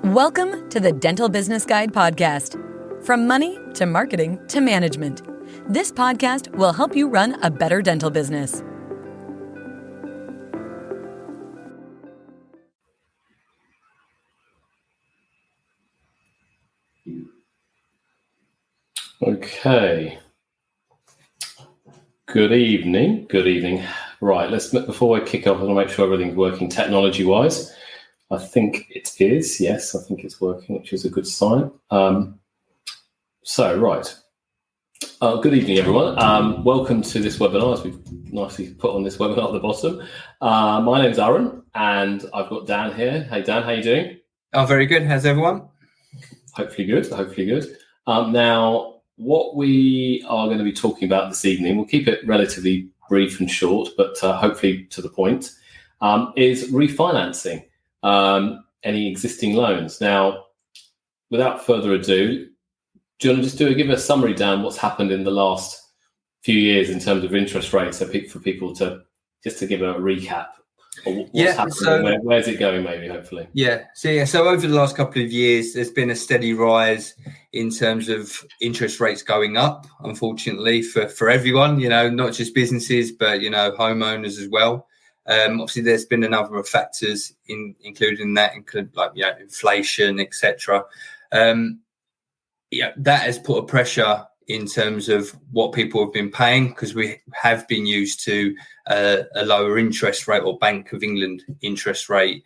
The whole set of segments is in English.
Welcome to the Dental Business Guide podcast. From money to marketing to management, this podcast will help you run a better dental business. Okay. Good evening. Right, before I kick off, I want to make sure everything's working technology-wise. I think it is. Yes, I think it's working, which is a good sign. Good evening, everyone. Welcome to this webinar, as we've nicely put on this webinar at the bottom. My name's Aaron, and I've got Dan here. Hey, Dan, how you doing? Oh, very good. How's everyone? Hopefully good. Now, what we are going to be talking about this evening, we'll keep it relatively brief and short, but hopefully to the point, is refinancing any existing loans. Now, without further ado, do you want to just give a summary, Dan, what's happened in the last few years in terms of interest rates, for people to give a recap of what's happening and where's it going, maybe, hopefully. So over the last couple of years, there's been a steady rise in terms of interest rates going up, unfortunately, for everyone, not just businesses, but, homeowners as well. Obviously, there's been a number of factors including that, like inflation, etc. That has put a pressure in terms of what people have been paying, because we have been used to a lower interest rate, or Bank of England interest rate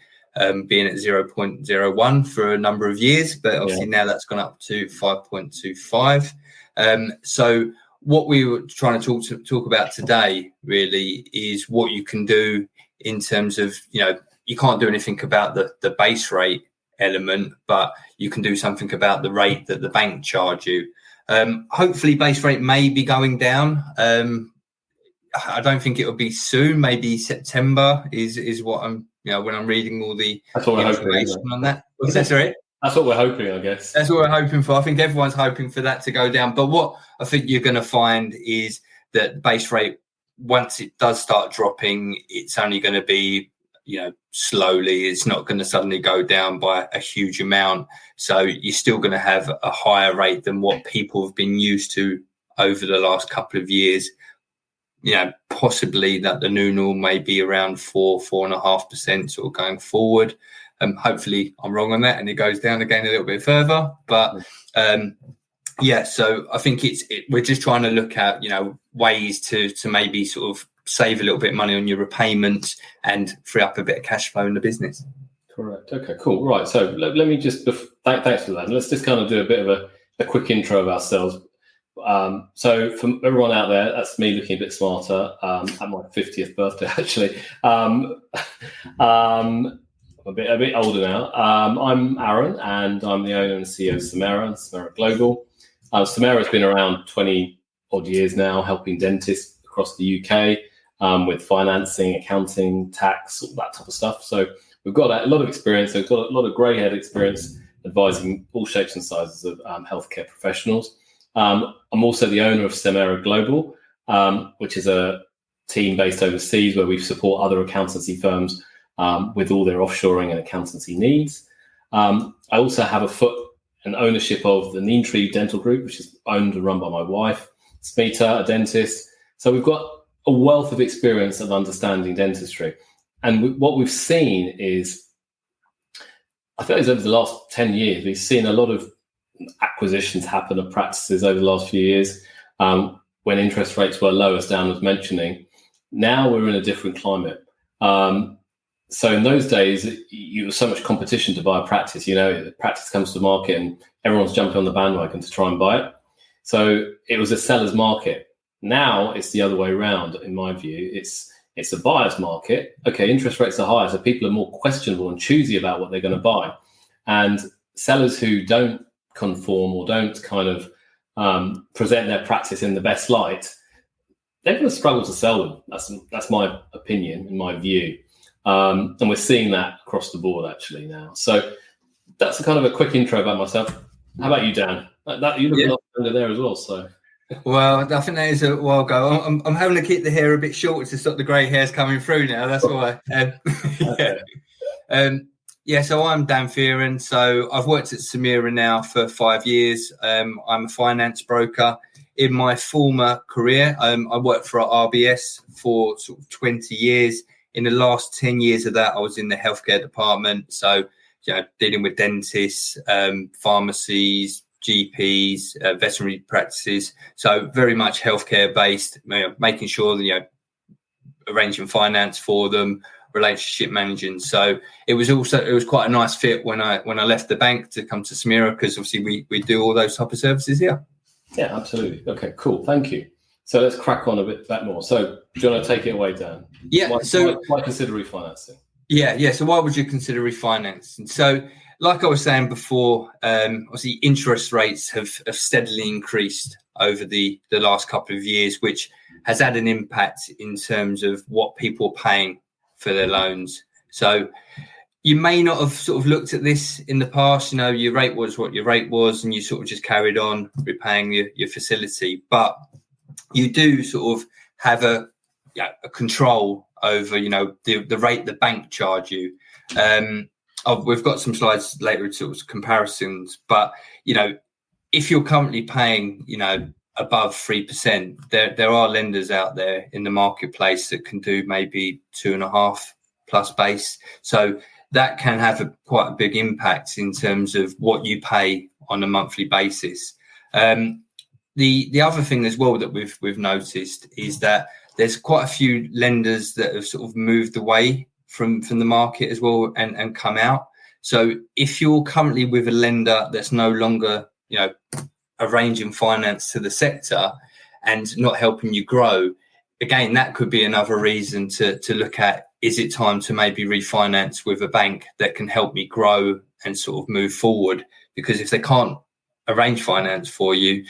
being at 0.01 for a number of years, but obviously now that's gone up to 5.25. So what we were trying to talk about today really is what you can do in terms of, you can't do anything about the base rate element, but you can do something about the rate that the bank charge you. Hopefully base rate may be going down. I don't think it will be soon. Maybe September is what I'm, when I'm reading all the information on that. What's that, sorry? That's what we're hoping, I guess. That's what we're hoping for. I think everyone's hoping for that to go down. But what I think you're going to find is that base rate, once it does start dropping, it's only going to be, slowly. It's not going to suddenly go down by a huge amount. So you're still going to have a higher rate than what people have been used to over the last couple of years. Possibly that the new norm may be around 4.5% sort of going forward. Hopefully I'm wrong on that and it goes down again a little bit further. But so I think we're just trying to look at, ways to maybe sort of save a little bit of money on your repayments and free up a bit of cash flow in the business. Correct. Okay, cool. Right. So let me just, thanks for that. And let's just kind of do a bit of a quick intro of ourselves. So for everyone out there, that's me looking a bit smarter at my 50th birthday, actually. I'm a bit older now. I'm Aaron, and I'm the owner and CEO of Samara Global. Samara has been around 20 odd years now, helping dentists across the UK with financing, accounting, tax, all that type of stuff. So we've got a lot of experience. We've got a lot of grey head experience advising all shapes and sizes of healthcare professionals. I'm also the owner of Samara Global, which is a team based overseas where we support other accountancy firms with all their offshoring and accountancy needs. I also have an ownership of the Neantree Dental Group, which is owned and run by my wife, Smita, a dentist. So we've got a wealth of experience of understanding dentistry. And what we've seen is, I think it's over the last 10 years, we've seen a lot of acquisitions happen of practices over the last few years when interest rates were low, as Dan was mentioning. Now we're in a different climate. So in those days, you was so much competition to buy a practice. The practice comes to the market and everyone's jumping on the bandwagon to try and buy it. So it was a seller's market. Now it's the other way around, in my view. It's a buyer's market. Okay, interest rates are higher, so people are more questionable and choosy about what they're going to buy. And sellers who don't conform or don't kind of present their practice in the best light, they're going to struggle to sell them. That's my opinion, in my view. And we're seeing that across the board actually now. So that's a kind of a quick intro about myself. How about you, Dan? You look a lot under there as well. So, well, I think that is a while ago. I'm having to keep the hair a bit short to stop the grey hairs coming through now. That's why. Yeah, so I'm Dan Fearon. So I've worked at Samira now for 5 years. I'm a finance broker. In my former career, I worked for RBS for sort of 20 years. In the last 10 years of that, I was in the healthcare department. So, dealing with dentists, pharmacies, GPs, veterinary practices. So very much healthcare based, making sure that, arranging finance for them, relationship managing. So it was quite a nice fit when I left the bank to come to Samira, because obviously we do all those type of services here. Yeah, absolutely. Okay, cool. Thank you. So let's crack on a bit more. So do you want to take it away, Dan? Yeah. Why consider refinancing? Yeah. So why would you consider refinancing? So like I was saying before, obviously interest rates have steadily increased over the last couple of years, which has had an impact in terms of what people are paying for their loans. So you may not have sort of looked at this in the past. Your rate was what your rate was, and you sort of just carried on repaying your facility. But you do sort of have a control over, the rate the bank charge you. We've got some slides later to sort of comparisons, but if you're currently paying, above 3%, there are lenders out there in the marketplace that can do maybe 2.5 plus base. So that can have quite a big impact in terms of what you pay on a monthly basis. The other thing as well that we've noticed is that there's quite a few lenders that have sort of moved away from the market as well and come out. So if you're currently with a lender that's no longer, arranging finance to the sector and not helping you grow, again, that could be another reason to look at, is it time to maybe refinance with a bank that can help me grow and sort of move forward? Because if they can't arrange finance for you,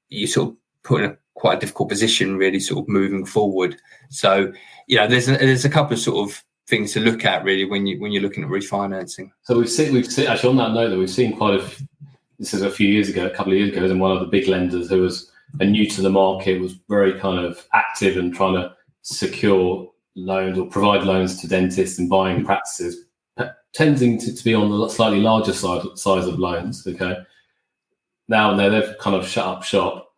you sort of put in quite a difficult position, really, sort of moving forward. So, there's a couple of sort of things to look at, really, when you're looking at refinancing. So we've seen actually, on that note, that we've seen this is a couple of years ago, and one of the big lenders who was new to the market was very kind of active and trying to secure loans or provide loans to dentists and buying practices, tending to be on the slightly larger size of loans. Okay. Now they've kind of shut up shop.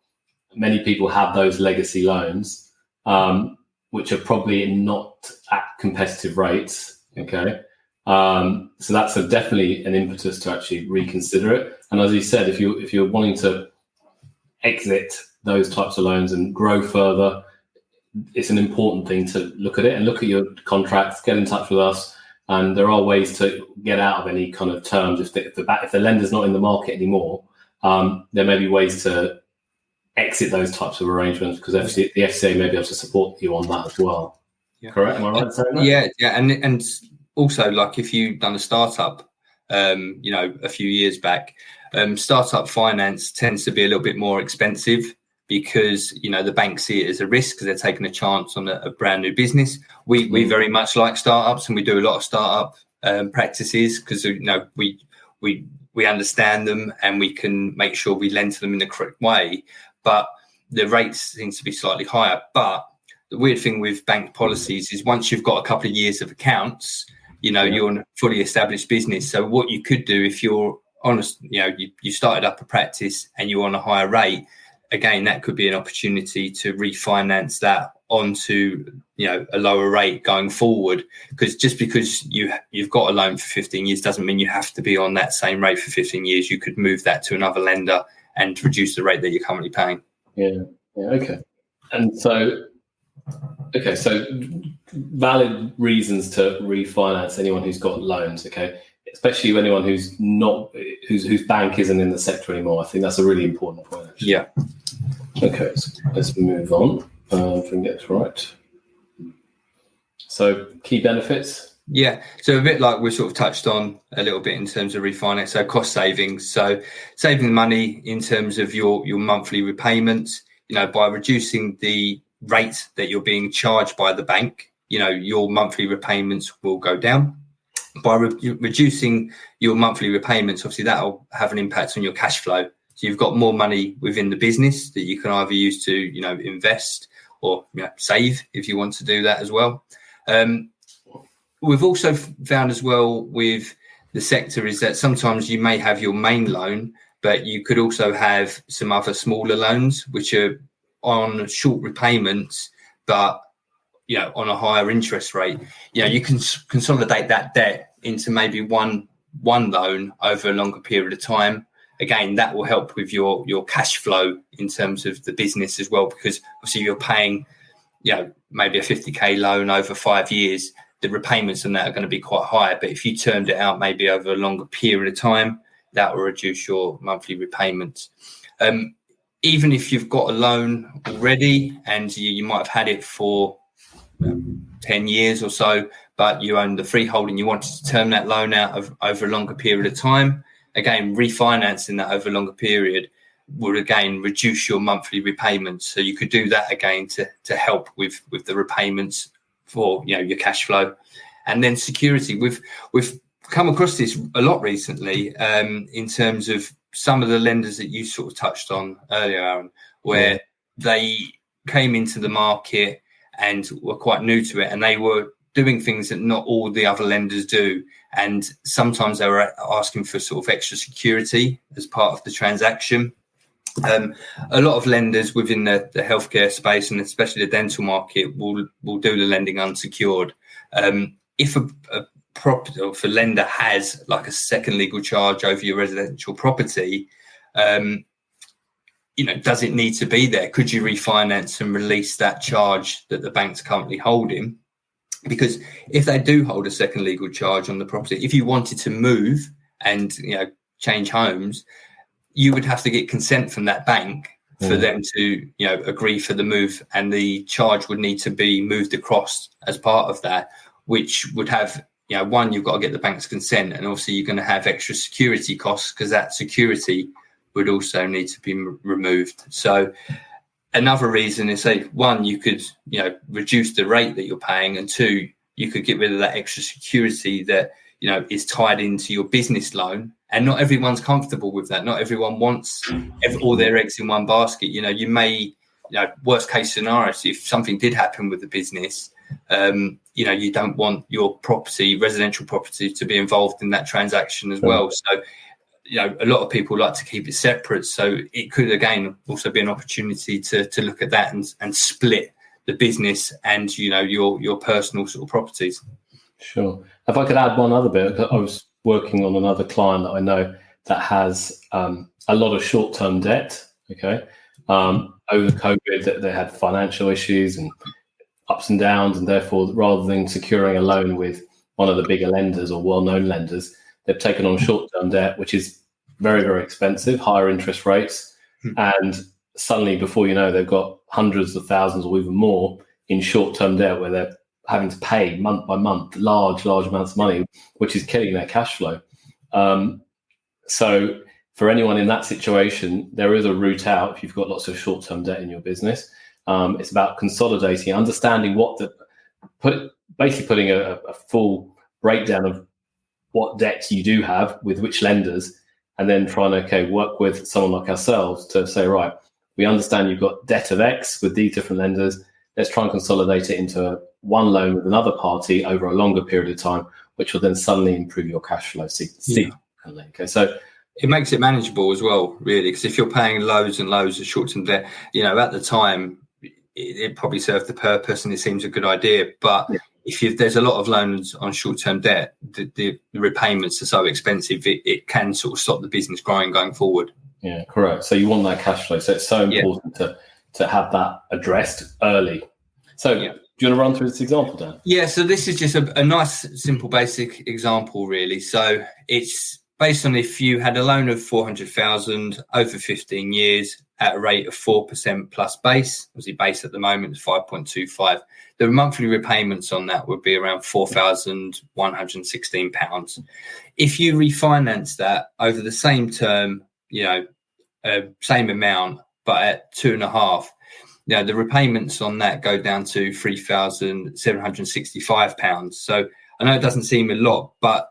Many people have those legacy loans, which are probably not at competitive rates. Okay. So that's definitely an impetus to actually reconsider it. And as you said, if you're wanting to exit those types of loans and grow further, it's an important thing to look at it and look at your contracts, get in touch with us. And there are ways to get out of any kind of terms. If the lender's not in the market anymore, there may be ways to exit those types of arrangements, because the FCA may be able to support you on that as well. Yeah. Correct? Am I right in saying that? Yeah. And also, like, if you've done a startup, a few years back, startup finance tends to be a little bit more expensive, because the banks see it as a risk because they're taking a chance on a brand new business. We very much like startups, and we do a lot of startup practices because we understand them and we can make sure we lend to them in the correct way. But the rates seem to be slightly higher. But the weird thing with bank policies is, once you've got a couple of years of accounts, you're in a fully established business. So what you could do, if you're honest, you started up a practice and you're on a higher rate, again, that could be an opportunity to refinance that onto, a lower rate going forward. Because just because you've got a loan for 15 years doesn't mean you have to be on that same rate for 15 years. You could move that to another lender and reduce the rate that you're currently paying. Yeah. Okay. And so valid reasons to refinance anyone who's got loans. Okay. Especially anyone whose bank isn't in the sector anymore. I think that's a really important point, actually. Yeah. Okay, so let's move on. If we can get it right. So, key benefits. Yeah, so a bit like we sort of touched on a little bit in terms of refinance. So cost savings. So saving money in terms of your monthly repayments. By reducing the rate that you're being charged by the bank, your monthly repayments will go down. By reducing your monthly repayments, obviously that will have an impact on your cash flow. So you've got more money within the business that you can either use to, invest or save if you want to do that as well. We've also found as well with the sector is that sometimes you may have your main loan, but you could also have some other smaller loans which are on short repayments, but on a higher interest rate. You can consolidate that debt into maybe one loan over a longer period of time. Again, that will help with your cash flow in terms of the business as well, because obviously you're paying maybe a 50k loan over 5 years. The repayments on that are going to be quite high, but if you termed it out maybe over a longer period of time, that will reduce your monthly repayments. Even if you've got a loan already and you might have had it for 10 years or so, but you own the freehold and you wanted to term that loan out over a longer period of time, again, refinancing that over a longer period would again reduce your monthly repayments. So you could do that again to help with the repayments for your cash flow. And then security, we've come across this a lot recently in terms of some of the lenders that you sort of touched on earlier, Aaron, where they came into the market and were quite new to it, and they were doing things that not all the other lenders do. And sometimes they were asking for sort of extra security as part of the transaction. A lot of lenders within the healthcare space, and especially the dental market, will do the lending unsecured. If a property, or if a lender has like a second legal charge over your residential property, does it need to be there? Could you refinance and release that charge that the bank's currently holding? Because if they do hold a second legal charge on the property, if you wanted to move and change homes, you would have to get consent from that bank for them to agree for the move, and the charge would need to be moved across as part of that, which would have one, you've got to get the bank's consent, and obviously you're going to have extra security costs because that security would also need to be removed. So another reason is, say, one, you could reduce the rate that you're paying, and two, you could get rid of that extra security that is tied into your business loan. And not everyone's comfortable with that. Not everyone wants all their eggs in one basket. You may, worst case scenario, if something did happen with the business, you don't want your residential property, to be involved in that transaction as well. So, a lot of people like to keep it separate. So it could, again, also be an opportunity to look at that and split the business and, your personal sort of properties. Sure. If I could add one other bit, I was working on another client that I know that has a lot of short-term debt. Okay. Over COVID, that they had financial issues and ups and downs, and therefore, rather than securing a loan with one of the bigger lenders or well-known lenders, they've taken on short-term debt, which is very, very expensive, higher interest rates. And suddenly, before you know, they've got hundreds of thousands or even more in short-term debt, where they're having to pay month by month large amounts of money, which is killing their cash flow. So for anyone in that situation, there is a route out if you've got lots of short-term debt in your business. It's about consolidating, understanding basically putting a full breakdown of what debts you do have with which lenders, and then trying to work with someone like ourselves to say, right, we understand you've got debt of X with these different lenders. Let's try and consolidate it into one loan with another party over a longer period of time, which will then suddenly improve your cash flow significantly. Okay, so it makes it manageable as well, really, because if you're paying loads and loads of short-term debt, at the time, it probably served the purpose and it seems a good idea. But if there's a lot of loans on short-term debt, the repayments are so expensive, it can sort of stop the business growing going forward. Yeah, correct. So you want that cash flow. So it's so important to have that addressed early. So do you want to run through this example, Dan? Yeah, so this is just a nice, simple, basic example, really. So it's based on if you had a loan of 400,000 over 15 years at a rate of 4% plus base. Obviously, base at the moment is 5.25. The monthly repayments on that would be around £4,116. If you refinance that over the same term, same amount, but at 2.5, the repayments on that go down to £3,765. So I know it doesn't seem a lot, but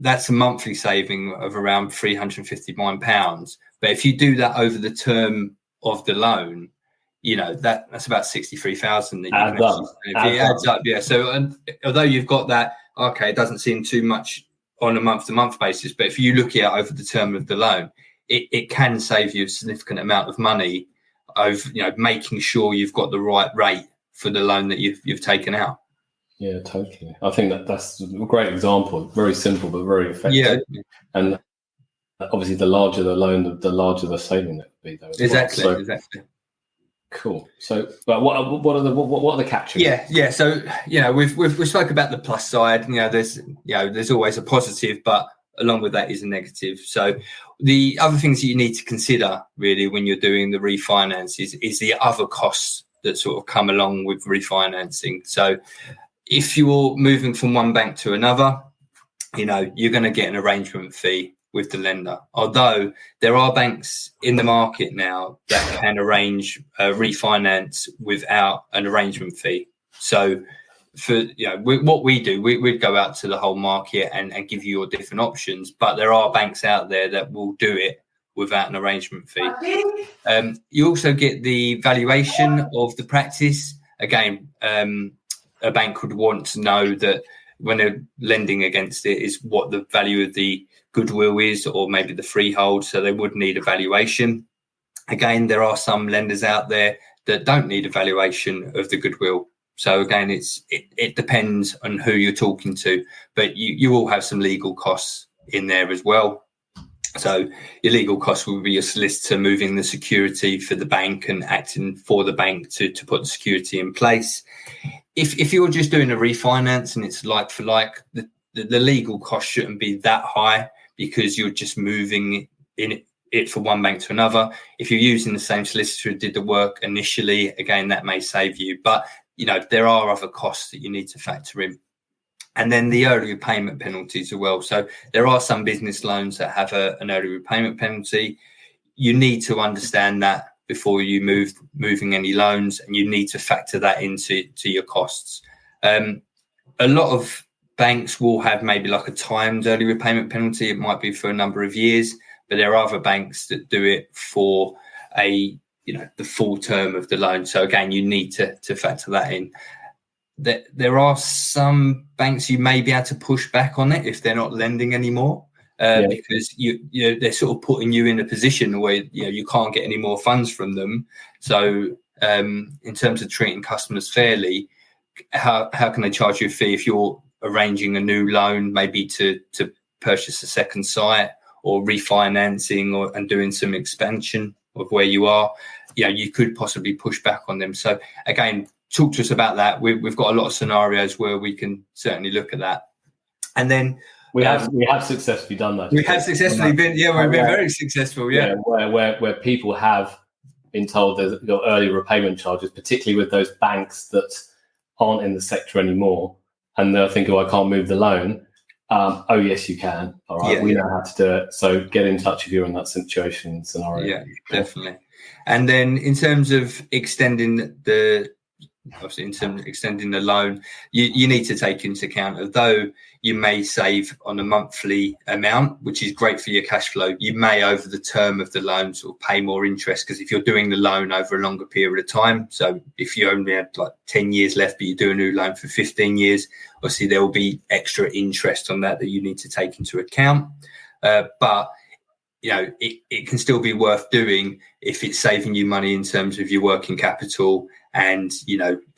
that's a monthly saving of around £359. But if you do that over the term of the loan, that's about 63,000. It adds up. Yeah. So although you've got that, it doesn't seem too much on a month-to-month basis. But if you look at it over the term of the loan, it can save you a significant amount of money of making sure you've got the right rate for the loan that you've taken out. Yeah, totally. I think that's a great example. Very simple, but very effective. Yeah. And obviously, the larger the loan, the larger the saving that would be, though. Exactly. Well. So, exactly. Cool. So, but what are the catches? Yeah. So we spoke about the plus side. There's always a positive, but along with that is a negative. So the other things that you need to consider really when you're doing the refinance is the other costs that sort of come along with refinancing. So if you're moving from one bank to another, you're going to get an arrangement fee with the lender. Although there are banks in the market now that can arrange refinance without an arrangement fee. So for what we do, we'd go out to the whole market and give you your different options. But there are banks out there that will do it without an arrangement fee. You also get the valuation of the practice. Again, a bank would want to know that when they're lending against it is what the value of the goodwill is, or maybe the freehold. So they would need a valuation. Again, there are some lenders out there that don't need a valuation of the goodwill. So again, it depends on who you're talking to, but you will have some legal costs in there as well. So your legal costs will be your solicitor moving the security for the bank and acting for the bank to put the security in place. If you're just doing a refinance and it's like for like, the legal cost shouldn't be that high because you're just moving it from one bank to another. If you're using the same solicitor who did the work initially, again, that may save you. But there are other costs that you need to factor in. And then the early repayment penalties as well. So there are some business loans that have an early repayment penalty. You need to understand that before you moving any loans, and you need to factor that into your costs. A lot of banks will have maybe like a timed early repayment penalty. It might be for a number of years, but there are other banks that do it for the full term of the loan. So again, you need to factor that in. There are some banks you may be able to push back on it if they're not lending anymore, because they're sort of putting you in a position where you can't get any more funds from them. So in terms of treating customers fairly, how can they charge you a fee if you're arranging a new loan, maybe to purchase a second site or refinancing and doing some expansion of where you are? You could possibly push back on them. So again, talk to us about that. We've got a lot of scenarios where we can certainly look at that. And then we have successfully done that. We have successfully been, we've been very successful. Yeah, where people have been told there's early repayment charges, particularly with those banks that aren't in the sector anymore, and they'll think, I can't move the loan. Oh yes, you can. All right, we know how to do it. So get in touch if you're in that situation scenario. Yeah, definitely. And then in terms of extending the loan, you need to take into account, although you may save on a monthly amount, which is great for your cash flow, you may over the term of the loan sort of pay more interest, because if you're doing the loan over a longer period of time, so if you only have like 10 years left but you do a new loan for 15 years, obviously there will be extra interest on that you need to take into account. But it can still be worth doing if it's saving you money in terms of your working capital and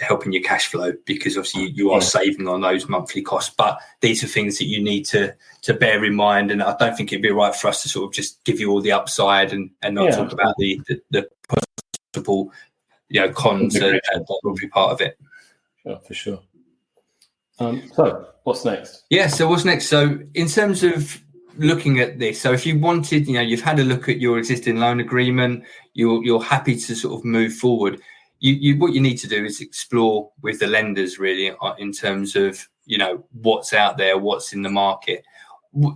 helping your cash flow, because obviously you are saving on those monthly costs. But these are things that you need to bear in mind, and I don't think it'd be right for us to sort of just give you all the upside and not talk about the possible cons that will be part of it. Sure, for sure. So what's next? So what's next? So in terms of looking at this, so if you wanted, you've had a look at your existing loan agreement, you're happy to sort of move forward, you what you need to do is explore with the lenders really in terms of what's out there, what's in the market,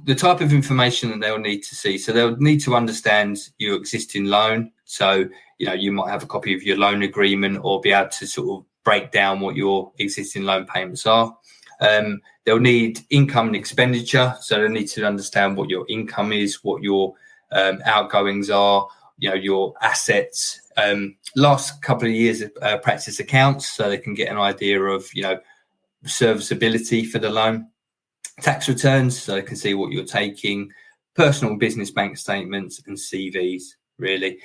the type of information that they'll need to see. So they'll need to understand your existing loan. So you might have a copy of your loan agreement or be able to sort of break down what your existing loan payments are. They'll need income and expenditure, so they need to understand what your income is, what your outgoings are, your assets. Last couple of years of practice accounts, so they can get an idea of serviceability for the loan. tax returns, so they can see what you're taking, personal and business bank statements, and CVs, really.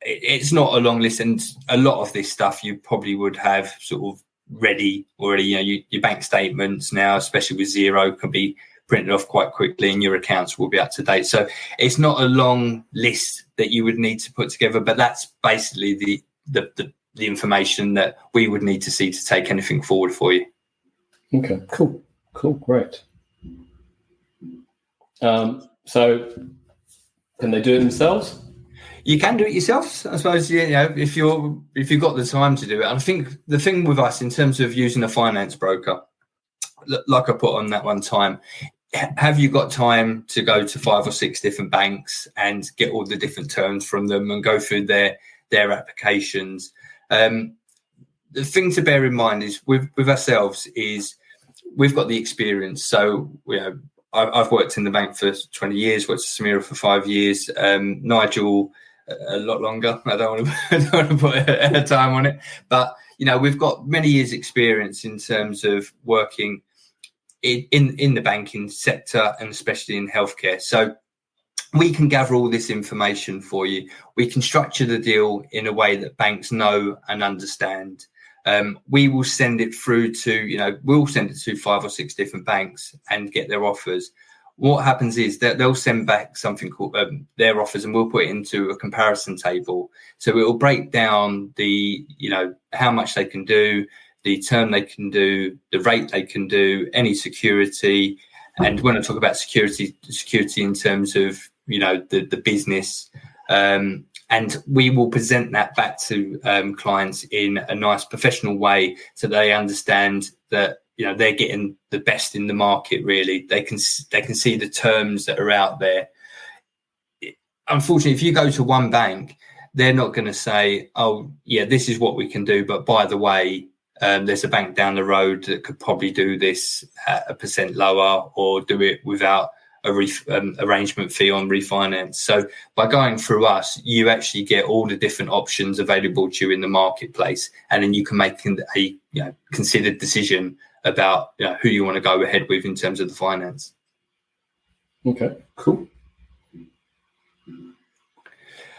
It's not a long list, and a lot of this stuff you probably would have sort of ready already. Your bank statements now, especially with zero, can be printed off quite quickly and your accounts will be up to date. So it's not a long list that you would need to put together, but that's basically the information that we would need to see to take anything forward for you. Okay, cool, great. So can they do it themselves? You can do it yourself, I suppose. If you've got the time to do it. I think the thing with us in terms of using a finance broker, like I put on that one time, have you got time to go to 5 or 6 different banks and get all the different terms from them and go through their applications? The thing to bear in mind is with ourselves is we've got the experience. So I've worked in the bank for 20 years, worked at Samira for 5 years, Nigel a lot longer. I don't want to put a time on it, but we've got many years experience in terms of working in the banking sector and especially in healthcare. So we can gather all this information for you. We can structure the deal in a way that banks know and understand. We will send it through to, we'll send it to 5 or 6 different banks and get their offers. What happens is that they'll send back something called their offers, and we'll put it into a comparison table. So it will break down the, how much they can do, the term they can do, the rate they can do, any security. And when I talk about security in terms of, the business, and we will present that back to clients in a nice professional way so they understand that they're getting the best in the market. Really, they can see the terms that are out there. Unfortunately, if you go to one bank, they're not going to say, "Oh, yeah, this is what we can do," but by the way, there's a bank down the road that could probably do this at 1% lower or do it without a arrangement fee on refinance. So by going through us, you actually get all the different options available to you in the marketplace, and then you can make a considered decision about who you want to go ahead with in terms of the finance. Okay, cool.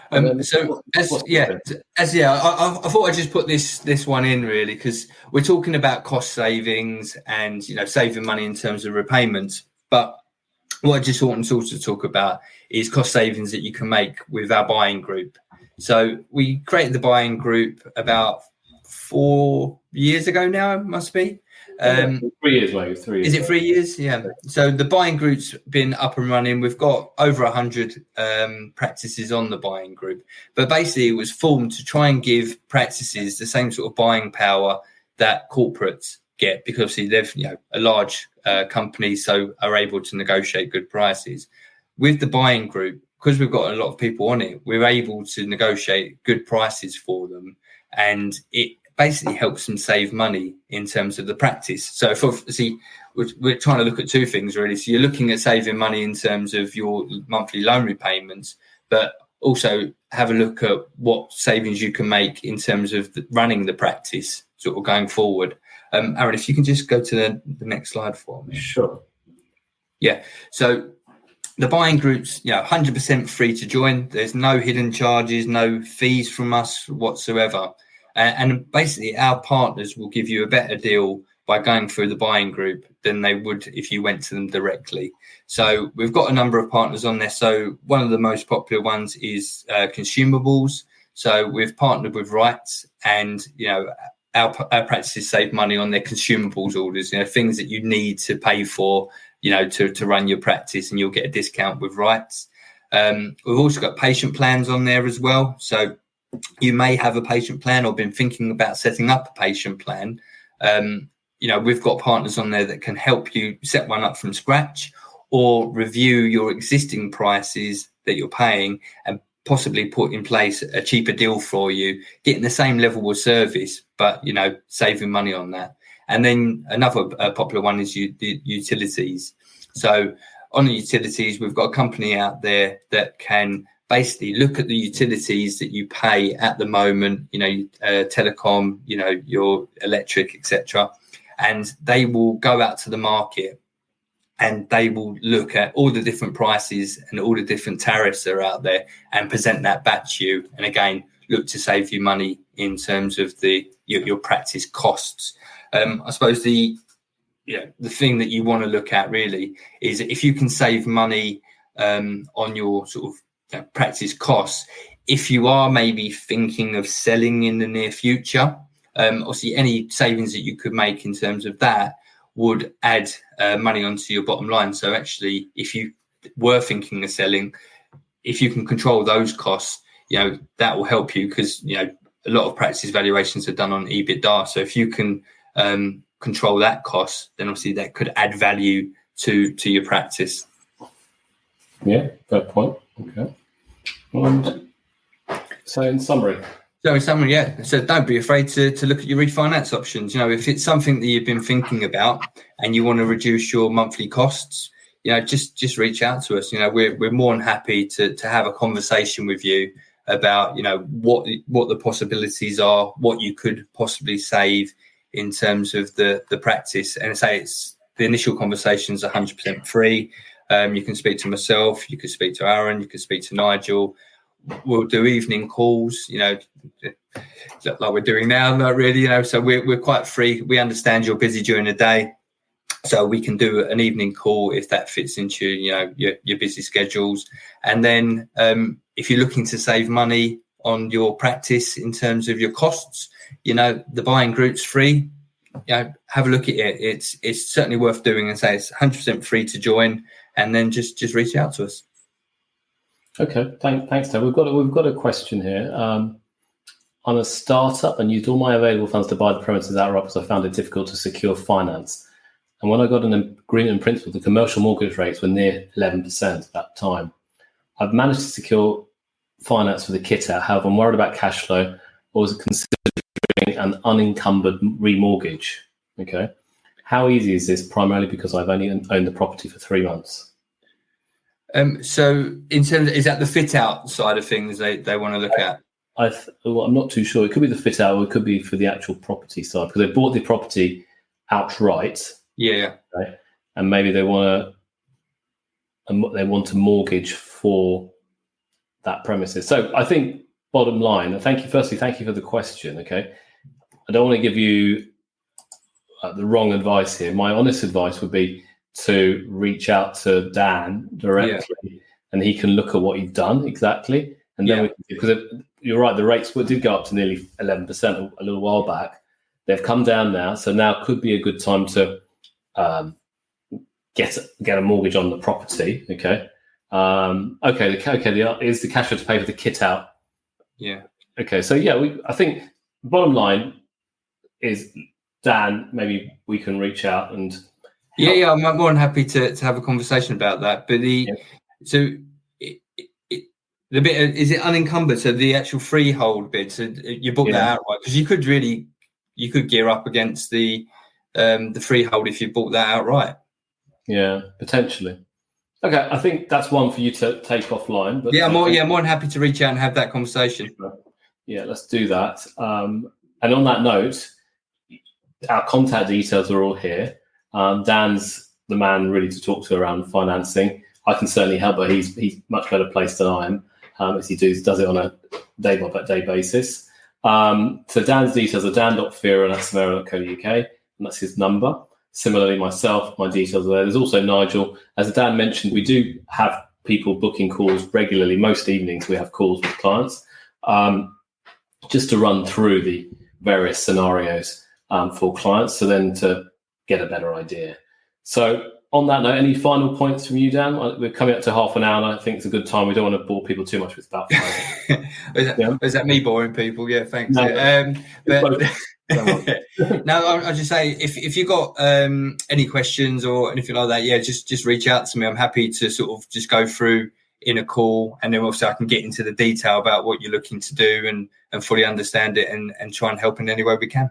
I thought I'd just put this one in really, because we're talking about cost savings and saving money in terms of repayments, but what I just want to also talk about is cost savings that you can make with our buying group. So we created the buying group about 4 years ago now, it must be. 3 years, mate. 3 years. Is it 3 years? Yeah. So the buying group's been up and running. We've got over 100 practices on the buying group. But basically, it was formed to try and give practices the same sort of buying power that corporates get, because obviously they're a large company, so are able to negotiate good prices. With the buying group, because we've got a lot of people on it, we're able to negotiate good prices for them, and it basically helps them save money in terms of the practice. So we're trying to look at 2 things really. So you're looking at saving money in terms of your monthly loan repayments, but also have a look at what savings you can make in terms of running the practice sort of going forward. Aaron, if you can just go to the next slide for me. Sure. Yeah. So the buying group's 100% free to join. There's no hidden charges, no fees from us whatsoever. And basically, our partners will give you a better deal by going through the buying group than they would if you went to them directly. So we've got a number of partners on there. So one of the most popular ones is consumables. So we've partnered with Rights, and our practices save money on their consumables orders. Things that you need to pay for, to run your practice, and you'll get a discount with Rights. We've also got patient plans on there as well. So you may have a patient plan or been thinking about setting up a patient plan. We've got partners on there that can help you set one up from scratch or review your existing prices that you're paying and possibly put in place a cheaper deal for you, getting the same level of service, but, saving money on that. And then another popular one is the utilities. So on the utilities, we've got a company out there that can basically look at the utilities that you pay at the moment, telecom, your electric, etc. And they will go out to the market and they will look at all the different prices and all the different tariffs that are out there and present that back to you. And again, look to save you money in terms of your practice costs. I suppose the thing that you want to look at really is if you can save money on your sort of practice costs. If you are maybe thinking of selling in the near future, obviously any savings that you could make in terms of that would add money onto your bottom line. So actually, if you were thinking of selling, if you can control those costs, that will help you, because a lot of practice valuations are done on EBITDA. So if you can control that cost, then obviously that could add value to your practice. Yeah, fair point. Okay. So in summary, So don't be afraid to look at your refinance options. If it's something that you've been thinking about and you want to reduce your monthly costs, just reach out to us. We're more than happy to have a conversation with you about, what the possibilities are, what you could possibly save in terms of the practice. And I say the initial conversations are 100% free. You can speak to myself, you could speak to Aaron, you could speak to Nigel. We'll do evening calls, like we're doing now, not really, so we're quite free. We understand you're busy during the day, so we can do an evening call if that fits into your busy schedules. And then if you're looking to save money on your practice in terms of your costs, the buying group's free. Have a look at it. It's certainly worth doing, and say it's 100% free to join, and then just reach out to us. Okay, thanks, Ted. We've got a question here. I'm a startup and used all my available funds to buy the premises outright because I found it difficult to secure finance. And when I got an agreement in principle, the commercial mortgage rates were near 11% at that time. I've managed to secure finance for the kit out. However, I'm worried about cash flow, or was considering an unencumbered remortgage. Okay, how easy is this? Primarily because I've only owned the property for 3 months. So in terms of, is that the fit out side of things they want to look at? I'm not too sure. It could be the fit out, or it could be for the actual property side, because they bought the property outright. Yeah. Right? And maybe they want to mortgage for that premises. So I think bottom line, and thank you for the question. Okay, I don't want to give you the wrong advice here. My honest advice would be to reach out to Dan directly, and he can look at what you've done exactly. And then because you're right, the rates did go up to nearly 11% a little while back. They've come down now, so now could be a good time to get a mortgage on the property. Okay. Is the cash flow to pay for the kit out? Yeah. Okay. So I think bottom line is, Dan, maybe we can reach out and help. Yeah, I'm more than happy to have a conversation about that. But the bit, is it unencumbered? So the actual freehold bit, so you bought that outright, because you could gear up against the freehold if you bought that outright. Yeah, potentially. Okay, I think that's one for you to take offline. But I'm more than happy to reach out and have that conversation. Yeah, let's do that. And on that note, our contact details are all here. Dan's the man really to talk to around financing. I can certainly help, but he's much better placed than I am, as he does it on a day-by-day basis. So Dan's details are dan.fearer@samara.co.uk, and that's his number. Similarly, myself, my details are there. There's also Nigel. As Dan mentioned, we do have people booking calls regularly. Most evenings we have calls with clients, just to run through the various scenarios for clients, so then to get a better idea. So on that note, any final points from you, Dan? We're coming up to half an hour, and I think it's a good time. We don't want to bore people too much with about 5 minutes. Is that me boring people? Yeah, thanks. No, no, I'll just say, if you got any questions or anything like that, just reach out to me. I'm happy to sort of just go through in a call, and then also I can get into the detail about what you're looking to do and fully understand it and try and help in any way we can.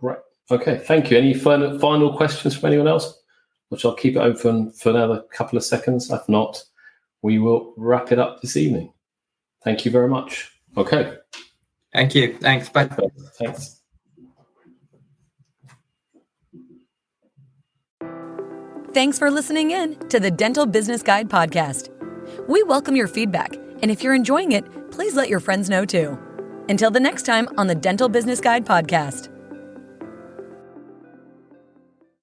Right. Okay, thank you. Any final questions from anyone else? Which I'll keep it open for another couple of seconds. If not, we will wrap it up this evening. Thank you very much. Okay. Thank you. Thanks. Bye. Thanks. Thanks for listening in to the Dental Business Guide podcast. We welcome your feedback, and if you're enjoying it, please let your friends know too. Until the next time on the Dental Business Guide podcast.